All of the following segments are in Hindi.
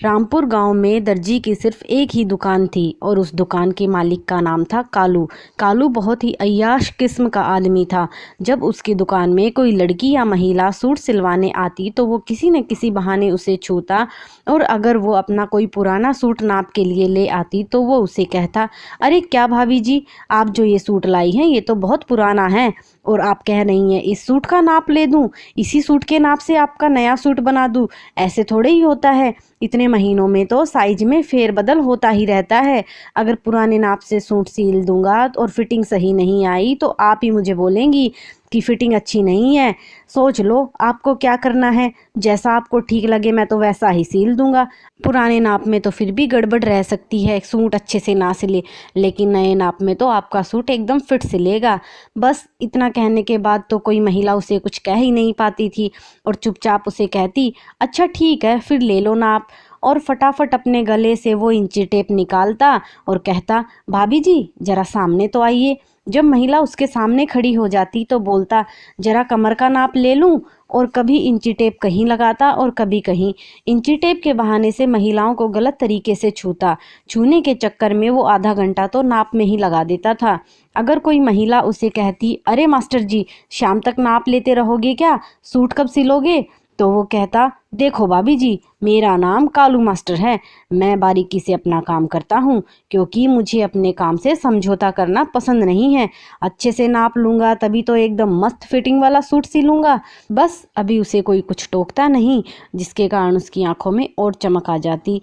रामपुर गांव में दर्जी की सिर्फ एक ही दुकान थी और उस दुकान के मालिक का नाम था कालू। कालू बहुत ही अय्याश किस्म का आदमी था। जब उसकी दुकान में कोई लड़की या महिला सूट सिलवाने आती तो वो किसी न किसी बहाने उसे छूता, और अगर वो अपना कोई पुराना सूट नाप के लिए ले आती तो वो उसे कहता, अरे क्या भाभी जी, आप जो ये सूट लाई हैं ये तो बहुत पुराना है, और आप कह रही हैं इस सूट का नाप ले दूं, इसी सूट के नाप से आपका नया सूट बना दूं। ऐसे थोड़े ही होता है, इतने महीनों में तो साइज में फेरबदल होता ही रहता है। अगर पुराने नाप से सूट सील दूंगा और फिटिंग सही नहीं आई तो आप ही मुझे बोलेंगी कि फिटिंग अच्छी नहीं है। सोच लो आपको क्या करना है, जैसा आपको ठीक लगे मैं तो वैसा ही सील दूंगा। पुराने नाप में तो फिर भी गड़बड़ रह सकती है, सूट अच्छे से ना सिले, लेकिन नए नाप में तो आपका सूट एकदम फिट सिलेगा। बस इतना कहने के बाद तो कोई महिला उसे कुछ कह ही नहीं पाती थी और चुपचाप उसे कहती, अच्छा ठीक है फिर ले लो नाप, और फटाफट अपने गले से वो इंची टेप निकालता और कहता, भाभी जी जरा सामने तो आइए। जब महिला उसके सामने खड़ी हो जाती तो बोलता, जरा कमर का नाप ले लूं, और कभी इंची टेप कहीं लगाता और कभी कहीं। इंची टेप के बहाने से महिलाओं को गलत तरीके से छूता। छूने के चक्कर में वो आधा घंटा तो नाप में ही लगा देता था। अगर कोई महिला उसे कहती, अरे मास्टर जी शाम तक नाप लेते रहोगे क्या, सूट कब सिलोगे, तो वो कहता, देखो भाभी जी मेरा नाम कालू मास्टर है, मैं बारीकी से अपना काम करता हूँ क्योंकि मुझे अपने काम से समझौता करना पसंद नहीं है। अच्छे से नाप लूँगा तभी तो एकदम मस्त फिटिंग वाला सूट सिलूँगा। बस अभी उसे कोई कुछ टोकता नहीं, जिसके कारण उसकी आंखों में और चमक आ जाती।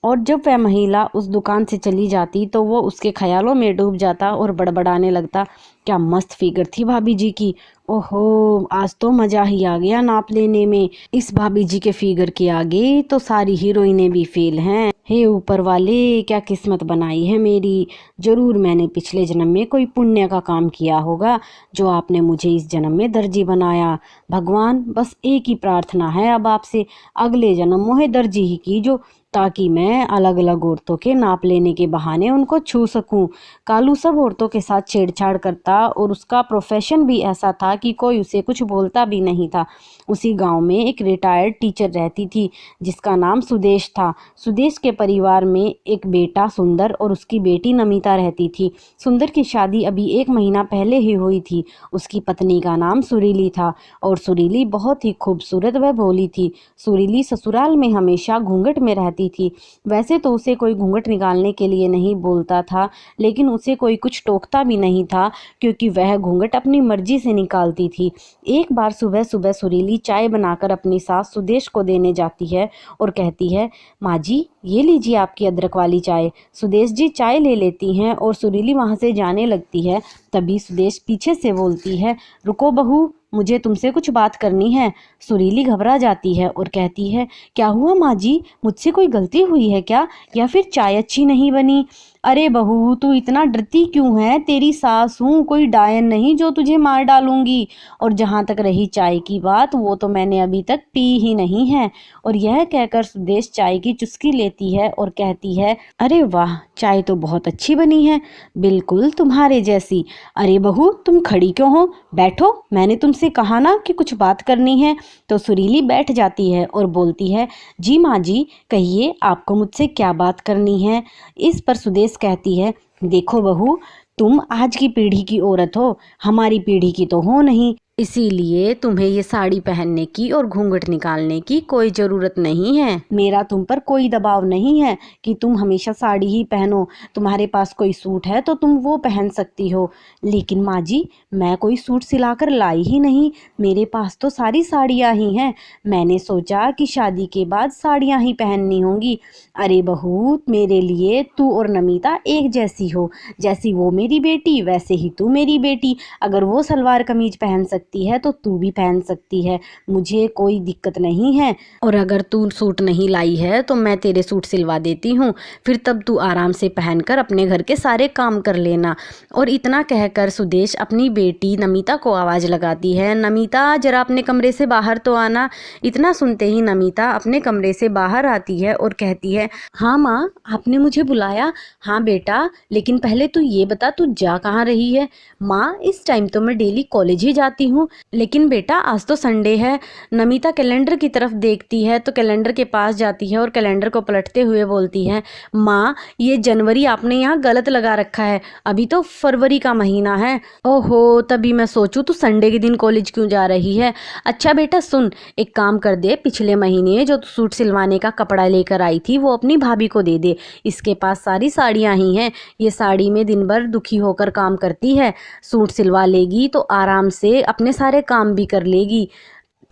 और जब वह महिला उस दुकान से चली जाती तो वो उसके ख्यालों में डूब जाता और बड़बड़ाने लगता, क्या मस्त फिगर थी भाभी जी की, ओहो आज तो मज़ा ही आ गया नाप लेने में। इस भाभी जी के फिगर के आगे तो सारी हीरोइनें भी फेल हैं। हे ऊपर वाले क्या किस्मत बनाई है मेरी, जरूर मैंने पिछले जन्म में कोई पुण्य का काम किया होगा जो आपने मुझे इस जन्म में दर्जी बनाया। भगवान बस एक ही प्रार्थना है अब आपसे, अगले जन्म मोहे दर्जी ही कीजो ताकि मैं अलग अलग औरतों के नाप लेने के बहाने उनको छू सकूं। कालू सब औरतों के साथ छेड़छाड़ करता और उसका प्रोफेशन भी ऐसा था कि कोई उसे कुछ बोलता भी नहीं था। उसी गांव में एक रिटायर्ड टीचर रहती थी जिसका नाम सुदेश था। सुदेश के परिवार में एक बेटा सुंदर और उसकी बेटी नमिता रहती थी। सुंदर की शादी अभी 1 महीना पहले ही हुई थी। उसकी पत्नी का नाम सुरीली था और सुरीली बहुत ही खूबसूरत व भोली थी। सुरीली ससुराल में हमेशा घूंघट में रहती थी। वैसे तो उसे कोई घूंघट निकालने के लिए नहीं बोलता था, लेकिन उसे कोई कुछ टोकता भी नहीं था क्योंकि वह घूंघट अपनी मर्जी से निकालती थी। एक बार सुबह सुबह सुरीली चाय बनाकर अपनी सास सुदेश को देने जाती है और कहती है, माँ जी ये लीजिए आपकी अदरक वाली चाय। सुदेश जी चाय ले लेती हैं और सुरीली वहाँ से जाने लगती है। तभी सुदेश पीछे से बोलती है, रुको बहू मुझे तुमसे कुछ बात करनी है। सुरीली घबरा जाती है और कहती है, क्या हुआ माँ जी, मुझसे कोई गलती हुई है क्या, या फिर चाय अच्छी नहीं बनी। अरे बहू तू इतना डरती क्यों है, तेरी सास हूँ, कोई डायन नहीं जो तुझे मार डालूंगी। और जहाँ तक रही चाय की बात, वो तो मैंने अभी तक पी ही नहीं है। और यह कहकर सुदेश चाय की चुस्की लेती है और कहती है, अरे वाह चाय तो बहुत अच्छी बनी है, बिल्कुल तुम्हारे जैसी। अरे बहू तुम खड़ी क्यों हो, बैठो, मैंने तुमसे कहा ना कि कुछ बात करनी है। तो सुरीली बैठ जाती है और बोलती है, जी माँ जी कहिए आपको मुझसे क्या बात करनी है। इस पर सुदेश कहती है, देखो बहू तुम आज की पीढ़ी की औरत हो, हमारी पीढ़ी की तो हो नहीं, इसीलिए तुम्हें ये साड़ी पहनने की और घूंघट निकालने की कोई ज़रूरत नहीं है। मेरा तुम पर कोई दबाव नहीं है कि तुम हमेशा साड़ी ही पहनो। तुम्हारे पास कोई सूट है तो तुम वो पहन सकती हो, लेकिन माँ जी मैं कोई सूट सिलाकर लाई ही नहीं, मेरे पास तो सारी साड़ियाँ ही हैं। मैंने सोचा कि शादी के बाद साड़ियाँ ही पहननी होंगी। अरे बहू मेरे लिए तू और नमिता एक जैसी हो, जैसी वो मेरी बेटी वैसे ही तू मेरी बेटी। अगर वो सलवार कमीज पहन सकती है तो तू भी पहन सकती है, मुझे कोई दिक्कत नहीं है। और अगर तू सूट नहीं लाई है तो मैं तेरे सूट सिलवा देती हूँ, फिर तब तू आराम से पहनकर अपने घर के सारे काम कर लेना। और इतना कहकर सुदेश अपनी बेटी नमिता को आवाज़ लगाती है, नमिता जरा अपने कमरे से बाहर तो आना। इतना सुनते ही नमिता अपने कमरे से बाहर आती है और कहती है, हाँ माँ आपने मुझे बुलाया। हाँ बेटा, लेकिन पहले तू ये बता तू जा कहाँ रही है। माँ इस टाइम तो मैं डेली कॉलेज ही जाती हूँ। हूँ। लेकिन बेटा आज तो संडे है। नमिता कैलेंडर की तरफ देखती है तो कैलेंडर के पास जाती है और कैलेंडर को पलटते हुए बोलती है, माँ ये जनवरी आपने यहाँ गलत लगा रखा है, अभी तो फरवरी का महीना है। ओहो, तभी मैं सोचूं तू संडे के दिन कॉलेज क्यों जा रही है। अच्छा बेटा सुन, एक काम कर दे, पिछले महीने जो तू सूट सिलवाने का कपड़ा लेकर आई थी वो अपनी भाभी को दे दे। इसके पास सारी साड़ियाँ ही हैं, ये साड़ी में दिन भर दुखी होकर काम करती है, सूट सिलवा लेगी तो आराम से अपने सारे काम भी कर लेगी।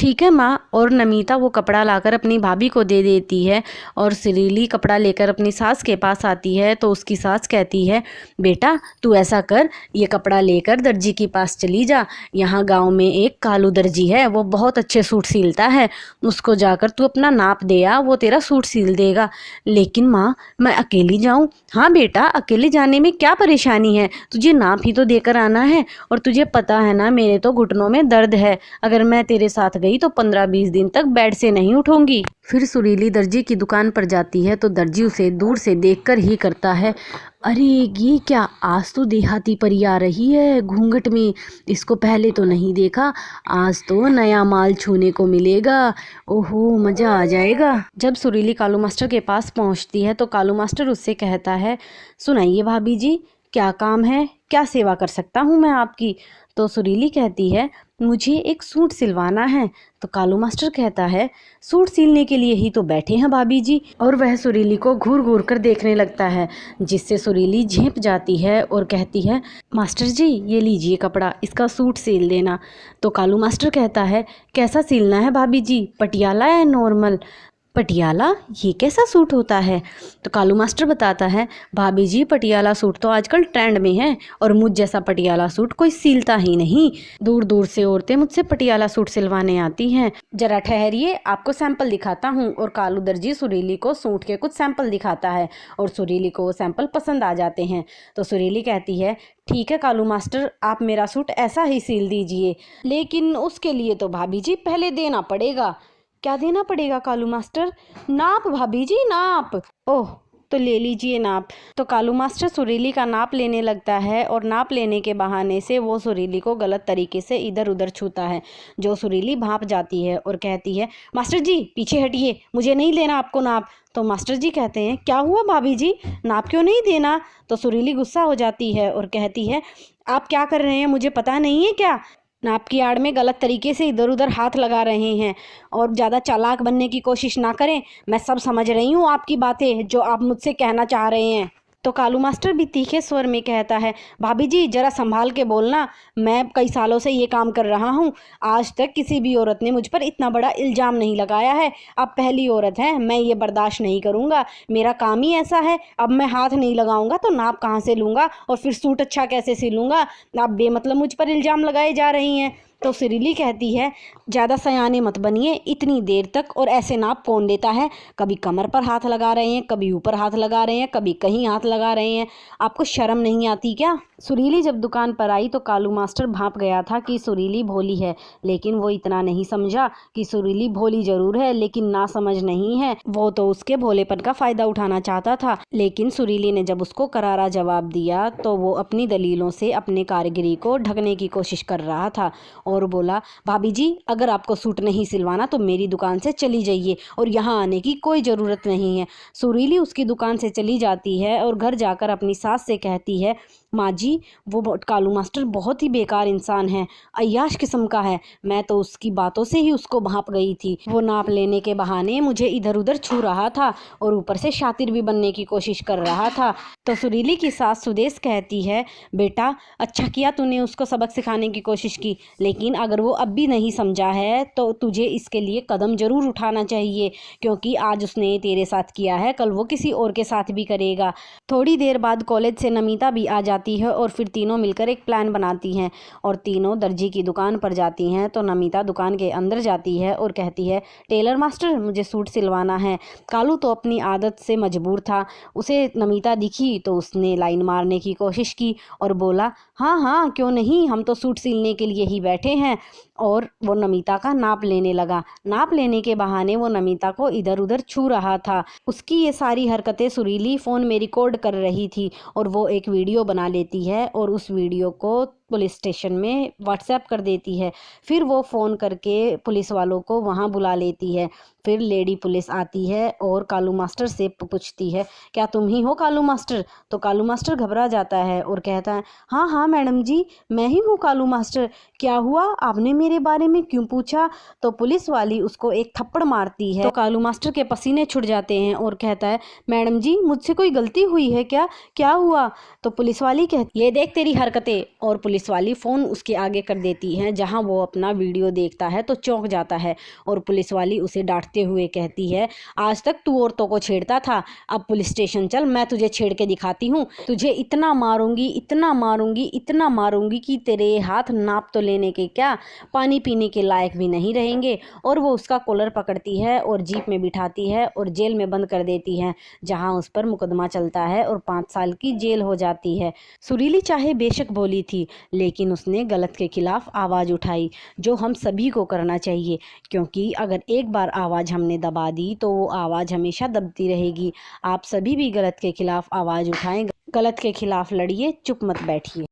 ठीक है माँ। और नमिता वो कपड़ा लाकर अपनी भाभी को दे देती है और सुरीली कपड़ा लेकर अपनी सास के पास आती है तो उसकी सास कहती है, बेटा तू ऐसा कर, ये कपड़ा लेकर दर्जी के पास चली जा, यहाँ गांव में एक कालू दर्जी है, वो बहुत अच्छे सूट सिलता है, उसको जाकर तू अपना नाप दे आ, वो तेरा सूट सिल देगा। लेकिन माँ मैं अकेली जाऊँ। हाँ बेटा, अकेले जाने में क्या परेशानी है, तुझे नाप ही तो देकर आना है, और तुझे पता है ना मेरे तो घुटनों में दर्द है, अगर मैं तेरे साथ गई तो 15-20 दिन तक बेड से नहीं उठूंगी। फिर सुरीली दर्जी की दुकान पर जाती है तो दर्जी उसे दूर से देखकर ही करता है, अरे ये क्या, आज तो देहाती परी आ रही है घूंघट में, इसको पहले तो नहीं देखा, आज तो नया माल छूने को मिलेगा, ओहो मज़ा आ जाएगा। जब सुरीली कालू मास्टर के पास पहुंचती है तो कालू मास्टर उससे कहता है, सुनाइए भाभी जी, क्या काम है, क्या सेवा कर सकता हूँ मैं आपकी। तो सुरीली कहती है, मुझे एक सूट सिलवाना है। तो कालू मास्टर कहता है, सूट सिलने के लिए ही तो बैठे हैं भाभी जी। और वह सुरीली को घूर घूर कर देखने लगता है, जिससे सुरीली झेंप जाती है और कहती है, मास्टर जी ये लीजिए कपड़ा, इसका सूट सिल देना। तो कालू मास्टर कहता है, कैसा सिलना है भाभी जी, पटियाला या नॉर्मल। पटियाला, ये कैसा सूट होता है। तो कालू मास्टर बताता है, भाभी जी पटियाला सूट तो आजकल ट्रेंड में है और मुझ जैसा पटियाला सूट कोई सिलता ही नहीं, दूर दूर से औरतें मुझसे पटियाला सूट सिलवाने आती हैं। जरा ठहरिए, आपको सैंपल दिखाता हूँ। और कालू दर्जी सुरीली को सूट के कुछ सैंपल दिखाता है और सुरीली को वो सैंपल पसंद आ जाते हैं। तो सुरीली कहती है, ठीक है कालू मास्टर, आप मेरा सूट ऐसा ही सिल दीजिए, लेकिन उसके लिए तो भाभी जी पहले देना पड़ेगा। क्या देना पड़ेगा कालू मास्टर। नाप भाभी जी, नाप। ओह, तो ले लीजिए नाप। तो कालू मास्टर सुरीली का नाप लेने लगता है और नाप लेने के बहाने से वो सुरीली को गलत तरीके से इधर उधर छूता है, जो सुरीली भाप जाती है और कहती है, मास्टर जी पीछे हटिए, मुझे नहीं लेना आपको नाप। तो मास्टर जी कहते हैं, क्या हुआ भाभी जी, नाप क्यों नहीं देना। तो सुरीली गुस्सा हो जाती है और कहती है, आप क्या कर रहे हैं, मुझे पता नहीं है क्या, नाप की आड़ में गलत तरीके से इधर उधर हाथ लगा रहे हैं, और ज़्यादा चालाक बनने की कोशिश ना करें, मैं सब समझ रही हूँ आपकी बातें जो आप मुझसे कहना चाह रहे हैं। तो कालू मास्टर भी तीखे स्वर में कहता है, भाभी जी ज़रा संभाल के बोलना, मैं कई सालों से ये काम कर रहा हूँ, आज तक किसी भी औरत ने मुझ पर इतना बड़ा इल्ज़ाम नहीं लगाया है, अब पहली औरत है, मैं ये बर्दाश्त नहीं करूँगा, मेरा काम ही ऐसा है, अब मैं हाथ नहीं लगाऊंगा तो नाप कहाँ से लूँगा और फिर सूट अच्छा कैसे सिलूँगा, आप बेमतलब मुझ पर इल्ज़ाम लगाए जा रही हैं। तो सुरीली कहती है, ज़्यादा सयाने मत बनिए, इतनी देर तक और ऐसे नाप कौन देता है, कभी कमर पर हाथ लगा रहे हैं, कभी ऊपर हाथ लगा रहे हैं, कभी कहीं हाथ लगा रहे हैं, आपको शर्म नहीं आती क्या। सुरीली जब दुकान पर आई तो कालू मास्टर भांप गया था कि सुरीली भोली है, लेकिन वो इतना नहीं समझा कि सुरीली भोली जरूर है लेकिन ना समझ नहीं है, वो तो उसके भोलेपन का फ़ायदा उठाना चाहता था। लेकिन सुरीली ने जब उसको करारा जवाब दिया तो वो अपनी दलीलों से अपने कारीगरी को ढकने की कोशिश कर रहा था और बोला, भाभी जी अगर आपको सूट नहीं सिलवाना तो मेरी दुकान से चली जाइए और यहाँ आने की कोई ज़रूरत नहीं है। सुरीली उसकी दुकान से चली जाती है और घर जाकर अपनी सास से कहती है, माँ जी वो कालू मास्टर बहुत ही बेकार इंसान है, अय्याश किस्म का है, मैं तो उसकी बातों से ही उसको भांप गई थी, वो नाप लेने के बहाने मुझे इधर उधर छू रहा था और ऊपर से शातिर भी बनने की कोशिश कर रहा था। तो सुरीली की सास सुदेश कहती है, बेटा अच्छा किया तूने उसको सबक सिखाने की कोशिश की, लेकिन अगर वो अब भी नहीं समझा है तो तुझे इसके लिए कदम जरूर उठाना चाहिए, क्योंकि आज उसने तेरे साथ किया है कल वो किसी और के साथ भी करेगा। थोड़ी देर बाद कॉलेज से नमिता भी आ जाती है और फिर तीनों मिलकर एक प्लान बनाती हैं और तीनों दर्जी की दुकान पर जाती हैं। तो नमिता दुकान के अंदर जाती है और कहती है, टेलर मास्टर मुझे सूट सिलवाना है। कालू तो अपनी आदत से मजबूर था, उसे नमिता दिखी तो उसने लाइन मारने की कोशिश की और बोला, हाँ हाँ क्यों नहीं, हम तो सूट सिलने के लिए ही बैठे हैं। और वो नमिता का नाप लेने लगा। नाप लेने के बहाने वो नमिता को इधर उधर छू रहा था। उसकी ये सारी हरकतें सुरीली फ़ोन में रिकॉर्ड कर रही थी और वो एक वीडियो बना लेती है और उस वीडियो को पुलिस स्टेशन में व्हाट्सएप कर देती है। फिर वो फ़ोन करके पुलिस वालों को वहाँ बुला लेती है। फिर लेडी पुलिस आती है और कालू मास्टर से पूछती है, क्या तुम ही हो कालू मास्टर? तो कालू मास्टर घबरा जाता है और कहता है, हाँ हाँ मैडम जी, मैं ही हूँ कालू मास्टर। क्या हुआ, आपने मेरे बारे में क्यों पूछा? तो पुलिस वाली उसको एक थप्पड़ मारती है। तो कालू मास्टर के पसीने छूट जाते हैं और कहता है, मैडम जी मुझसे कोई गलती हुई है क्या? क्या हुआ? तो पुलिस वाली कहती, ये देख तेरी हरकतें। और पुलिस वाली फ़ोन उसके आगे कर देती है। जहाँ वो अपना वीडियो देखता है तो चौंक जाता है और पुलिस वाली उसे डांटते हुए कहती है, आज तक तू औरतों को छेड़ता था, अब पुलिस स्टेशन चल, मैं तुझे छेड़ के दिखाती हूँ। तुझे इतना मारूंगी, इतना मारूंगी, इतना मारूंगी कि तेरे हाथ नाप तो लेने के क्या, पानी पीने के लायक भी नहीं रहेंगे। और वो उसका कॉलर पकड़ती है और जीप में बिठाती है और जेल में बंद कर देती है, जहाँ उस पर मुकदमा चलता है और 5 साल की जेल हो जाती है। सुरीली चाहे बेशक बोली थी, लेकिन उसने गलत के खिलाफ आवाज़ उठाई, जो हम सभी को करना चाहिए, क्योंकि अगर एक बार आवाज़ हमने दबा दी तो वो आवाज़ हमेशा दबती रहेगी। आप सभी भी गलत के खिलाफ आवाज़ उठाएं, गलत के खिलाफ लड़िए, चुप मत बैठिए।